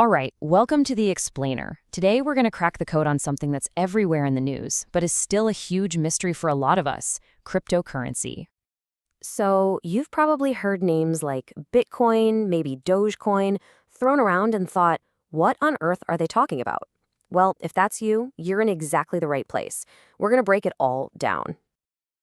All right, welcome to The Explainer. Today we're going to crack the code on something that's everywhere in the news, but is still a huge mystery for a lot of us: cryptocurrency. So, you've probably heard names like Bitcoin, maybe Dogecoin, thrown around and thought, what on earth are they talking about? Well, if that's you, you're in exactly the right place. We're going to break it all down.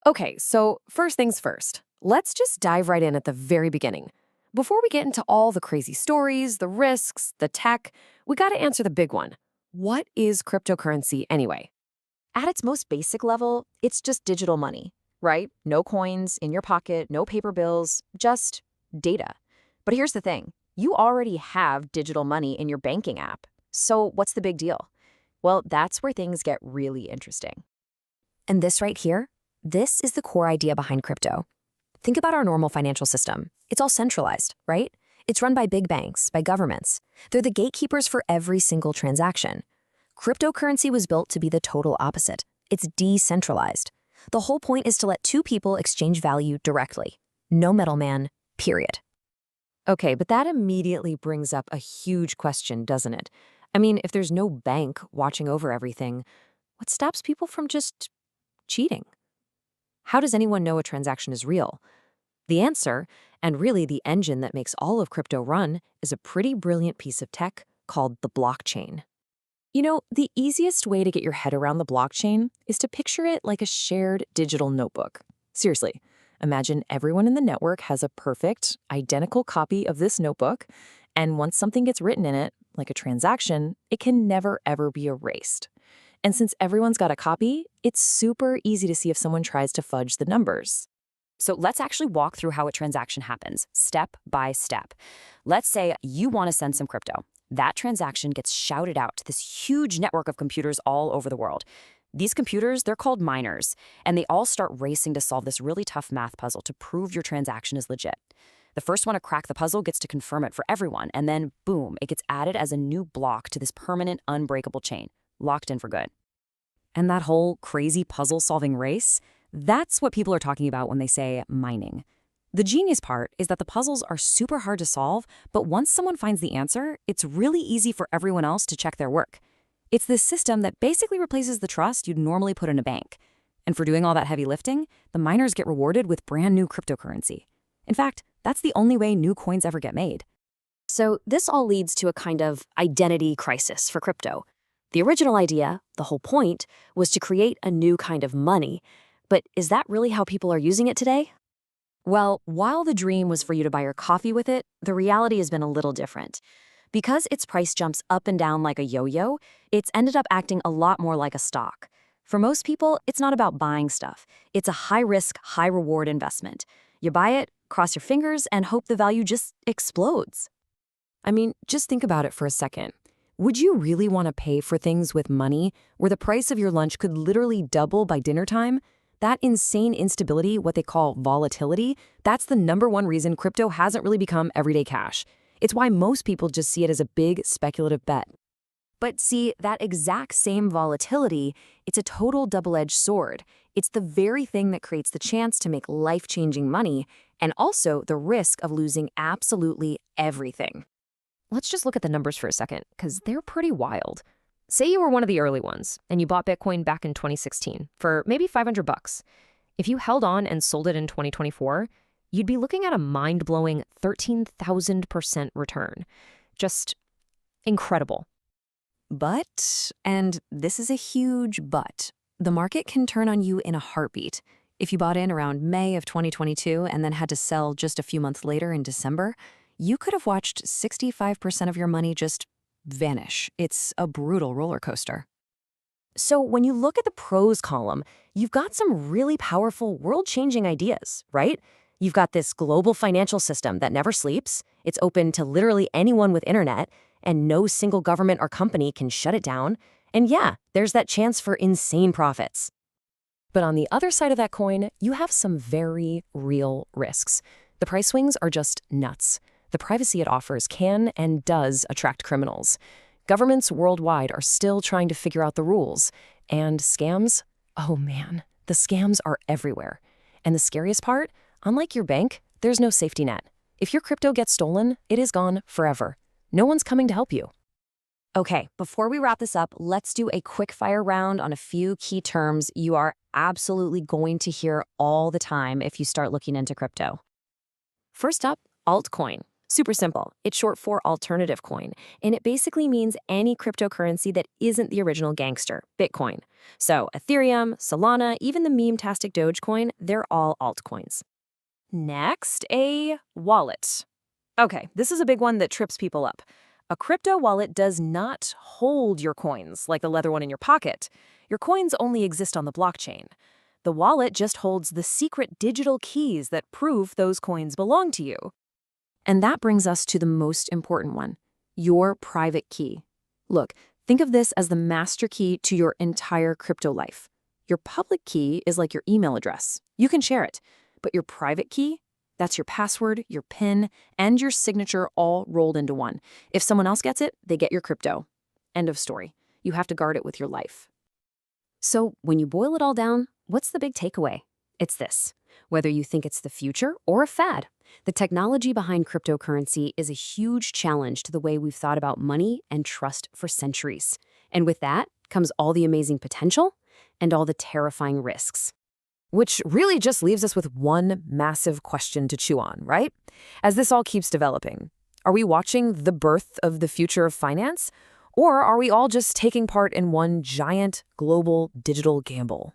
Okay, so first things first. Let's just dive right in at the very beginning. Before we get into all the crazy stories, the risks, the tech, we got to answer the big one. What is cryptocurrency anyway? At its most basic level, it's just digital money, right? No coins in your pocket, no paper bills, just data. But here's the thing: you already have digital money in your banking app. So what's the big deal? Well, that's where things get really interesting. And this right here, this is the core idea behind crypto. Think about our normal financial system. It's all centralized, right? It's run by big banks, by governments. They're the gatekeepers for every single transaction. Cryptocurrency was built to be the total opposite. It's decentralized. The whole point is to let two people exchange value directly. No middleman, period. Okay, but that immediately brings up a huge question, doesn't it? I mean, if there's no bank watching over everything, what stops people from just cheating? How does anyone know a transaction is real? The answer, and really the engine that makes all of crypto run, is a pretty brilliant piece of tech called the blockchain. You know, the easiest way to get your head around the blockchain is to picture it like a shared digital notebook. Seriously, imagine everyone in the network has a perfect, identical copy of this notebook, and once something gets written in it, like a transaction, it can never ever be erased. And since everyone's got a copy, it's super easy to see if someone tries to fudge the numbers. So let's actually walk through how a transaction happens, step by step. Let's say you want to send some crypto. That transaction gets shouted out to this huge network of computers all over the world. These computers, they're called miners, and they all start racing to solve this really tough math puzzle to prove your transaction is legit. The first one to crack the puzzle gets to confirm it for everyone, and then, boom, it gets added as a new block to this permanent, unbreakable chain, locked in for good. And that whole crazy puzzle-solving race, that's what people are talking about when they say mining. The genius part is that the puzzles are super hard to solve, but once someone finds the answer, it's really easy for everyone else to check their work. It's this system that basically replaces the trust you'd normally put in a bank. And for doing all that heavy lifting, the miners get rewarded with brand new cryptocurrency. In fact, that's the only way new coins ever get made. So this all leads to a kind of identity crisis for crypto. The original idea, the whole point, was to create a new kind of money. But is that really how people are using it today? Well, while the dream was for you to buy your coffee with it, the reality has been a little different. Because its price jumps up and down like a yo-yo, it's ended up acting a lot more like a stock. For most people, it's not about buying stuff. It's a high-risk, high-reward investment. You buy it, cross your fingers, and hope the value just explodes. I mean, just think about it for a second. Would you really want to pay for things with money where the price of your lunch could literally double by dinner time? That insane instability, what they call volatility, that's the #1 reason crypto hasn't really become everyday cash. It's why most people just see it as a big speculative bet. But see, that exact same volatility, it's a total double-edged sword. It's the very thing that creates the chance to make life-changing money and also the risk of losing absolutely everything. Let's just look at the numbers for a second, because they're pretty wild. Say you were one of the early ones, and you bought Bitcoin back in 2016 for maybe $500. If you held on and sold it in 2024, you'd be looking at a mind-blowing 13,000% return. Just incredible. But, and this is a huge but, the market can turn on you in a heartbeat. If you bought in around May of 2022 and then had to sell just a few months later in December, you could have watched 65% of your money just vanish. It's a brutal roller coaster. So when you look at the pros column, you've got some really powerful world-changing ideas, right? You've got this global financial system that never sleeps. It's open to literally anyone with internet, and no single government or company can shut it down. And yeah, there's that chance for insane profits. But on the other side of that coin, you have some very real risks. The price swings are just nuts. The privacy it offers can and does attract criminals. Governments worldwide are still trying to figure out the rules. And scams? Oh man, the scams are everywhere. And the scariest part? Unlike your bank, there's no safety net. If your crypto gets stolen, it is gone forever. No one's coming to help you. Okay, before we wrap this up, let's do a quick fire round on a few key terms you are absolutely going to hear all the time if you start looking into crypto. First up, altcoin. Super simple. It's short for alternative coin, and it basically means any cryptocurrency that isn't the original gangster, Bitcoin. So Ethereum, Solana, even the meme-tastic Dogecoin, they're all altcoins. Next, a wallet. Okay, this is a big one that trips people up. A crypto wallet does not hold your coins like the leather one in your pocket. Your coins only exist on the blockchain. The wallet just holds the secret digital keys that prove those coins belong to you. And that brings us to the most important one, your private key. Look, think of this as the master key to your entire crypto life. Your public key is like your email address. You can share it. But your private key, that's your password, your PIN, and your signature all rolled into one. If someone else gets it, they get your crypto. End of story. You have to guard it with your life. So when you boil it all down, what's the big takeaway? It's this. Whether you think it's the future or a fad, the technology behind cryptocurrency is a huge challenge to the way we've thought about money and trust for centuries. And with that comes all the amazing potential and all the terrifying risks. Which really just leaves us with one massive question to chew on, right? As this all keeps developing, are we watching the birth of the future of finance? Or are we all just taking part in one giant global digital gamble?